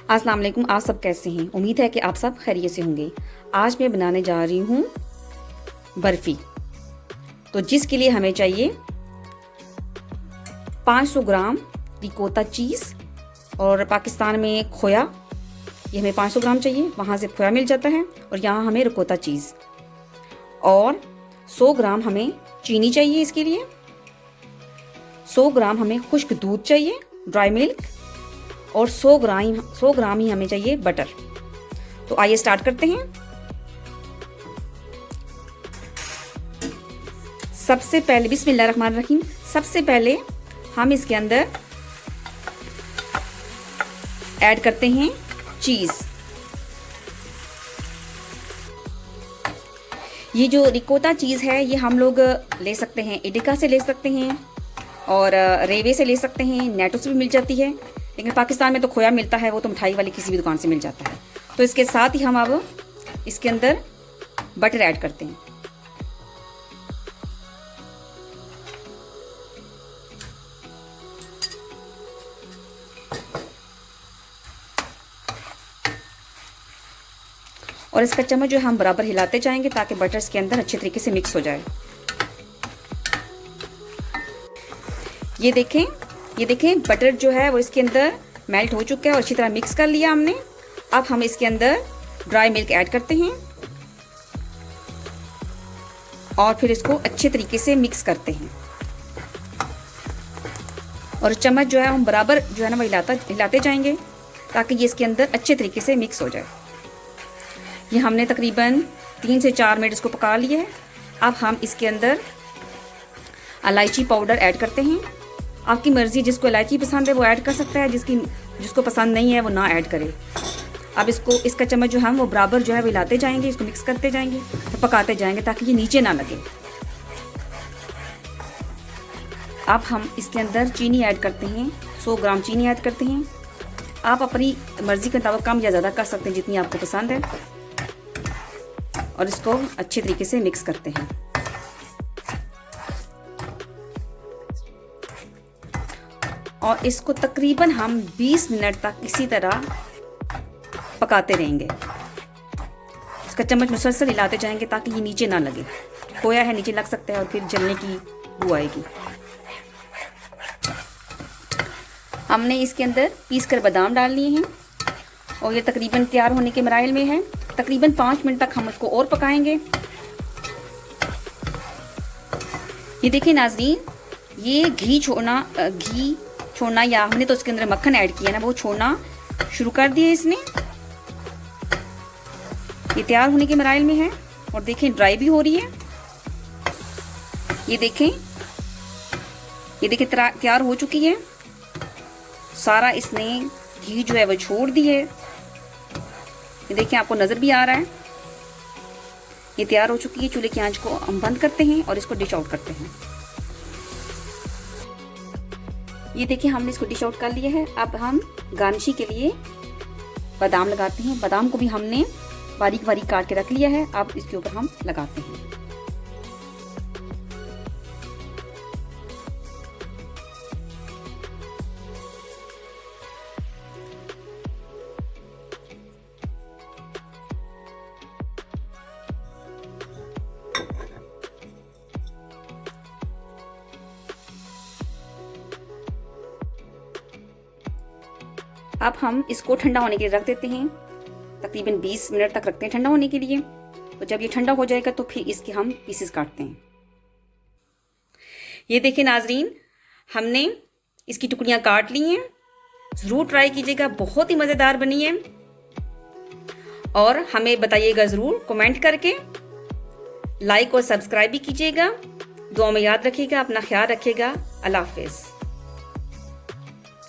अस्सलाम वालेकुम। आप सब कैसे हैं? उम्मीद है कि आप सब खैरियत से होंगे। आज मैं बनाने जा रही हूँ बर्फ़ी। तो जिसके लिए हमें चाहिए 500 ग्राम रिकोटा चीज़ और पाकिस्तान में खोया, ये हमें 500 ग्राम चाहिए, वहाँ से खोया मिल जाता है, और यहाँ हमें रिकोटा चीज़ और 100 ग्राम हमें चीनी चाहिए। इसके लिए 100 ग्राम हमें खुश्क दूध चाहिए, ड्राई मिल्क, और 100 ग्राम ही हमें चाहिए बटर। तो आइए स्टार्ट करते हैं। सबसे पहले बिस्मिल्लाहिर्रहमानिर्रहीम, सबसे पहले हम इसके अंदर ऐड करते हैं चीज़। ये जो रिकोटा चीज़ है ये हम लोग ले सकते हैं, एडिका से ले सकते हैं और रेवे से ले सकते हैं, नेटो से भी मिल जाती है, लेकिन पाकिस्तान में तो खोया मिलता है, वो तो मिठाई वाली किसी भी दुकान से मिल जाता है। तो इसके साथ ही हम अब इसके अंदर बटर ऐड करते हैं। और इसका चम्मच जो हम बराबर हिलाते जाएंगे ताकि बटर इसके अंदर अच्छे तरीके से मिक्स हो जाए। ये देखें बटर जो है वो इसके अंदर मेल्ट हो चुका है और अच्छी तरह मिक्स कर लिया हमने। अब हम इसके अंदर ड्राई मिल्क ऐड करते हैं और फिर इसको अच्छे तरीके से मिक्स करते हैं। और चम्मच जो है हम बराबर जो है ना वो हिलाते जाएंगे ताकि ये इसके अंदर अच्छे तरीके से मिक्स हो जाए। ये हमने तकरीबन 3 से 4 मिनट इसको पका लिया है। अब हम इसके अंदर इलायची पाउडर ऐड करते हैं। आपकी मर्ज़ी, जिसको इलायची पसंद है वो ऐड कर सकता है, जिसको पसंद नहीं है वो ना ऐड करे। अब इसका चम्मच जो हम वो बराबर जो है वो हिलाते जाएंगे, इसको मिक्स करते जाएंगे और पकाते जाएंगे ताकि ये नीचे ना लगे। अब हम इसके अंदर चीनी ऐड करते हैं, 100 ग्राम चीनी ऐड करते हैं। आप अपनी मर्ज़ी के मुताबिक कम या ज़्यादा कर सकते हैं जितनी आपको पसंद है, और इसको अच्छे तरीके से मिक्स करते हैं। और इसको तकरीबन हम 20 मिनट तक इसी तरह पकाते रहेंगे। इसका चम्मच मुसलसल हिलाते जाएंगे ताकि ये नीचे ना लगे। खोया है, नीचे लग सकता है और फिर जलने की बू आएगी। हमने इसके अंदर पीस कर बादाम डाल लिए हैं और ये तकरीबन तैयार होने के मराइल में है। तकरीबन 5 मिनट तक हम उसको और पकाएंगे। ये देखिए नाज़रीन, ये घी छोड़ना या हमने तो इसके अंदर मक्खन ऐड किया ना, वो छोड़ना शुरू कर दिया इसने। ये तैयार होने के मराइल में है और देखें ड्राई भी हो रही है। ये देखें तैयार हो चुकी है। सारा इसने घी जो है वो छोड़ दी है। ये देखिए आपको नज़र भी आ रहा है। ये तैयार हो चुकी है। चूल्हे की आंच को हम बंद करते हैं और इसको डिश आउट करते हैं। ये देखिए हमने इसको डिश आउट कर लिया है। अब हम गार्निशिंग के लिए बादाम लगाते हैं। बादाम को भी हमने बारीक बारीक काट के रख लिया है। अब इसके ऊपर हम लगाते हैं। अब हम इसको ठंडा होने के लिए रख देते हैं। तकरीबन 20 मिनट तक रखते हैं ठंडा होने के लिए। तो जब ये ठंडा हो जाएगा तो फिर इसके हम पीसेस काटते हैं। ये देखिए नाजरीन, हमने इसकी टुकड़ियां काट ली हैं। ज़रूर ट्राई कीजिएगा, बहुत ही मज़ेदार बनी है। और हमें बताइएगा ज़रूर कमेंट करके। लाइक और सब्सक्राइब भी कीजिएगा। दुआ में याद रखिएगा, अपना ख्याल रखिएगा। अल्लाह हाफ़िज़।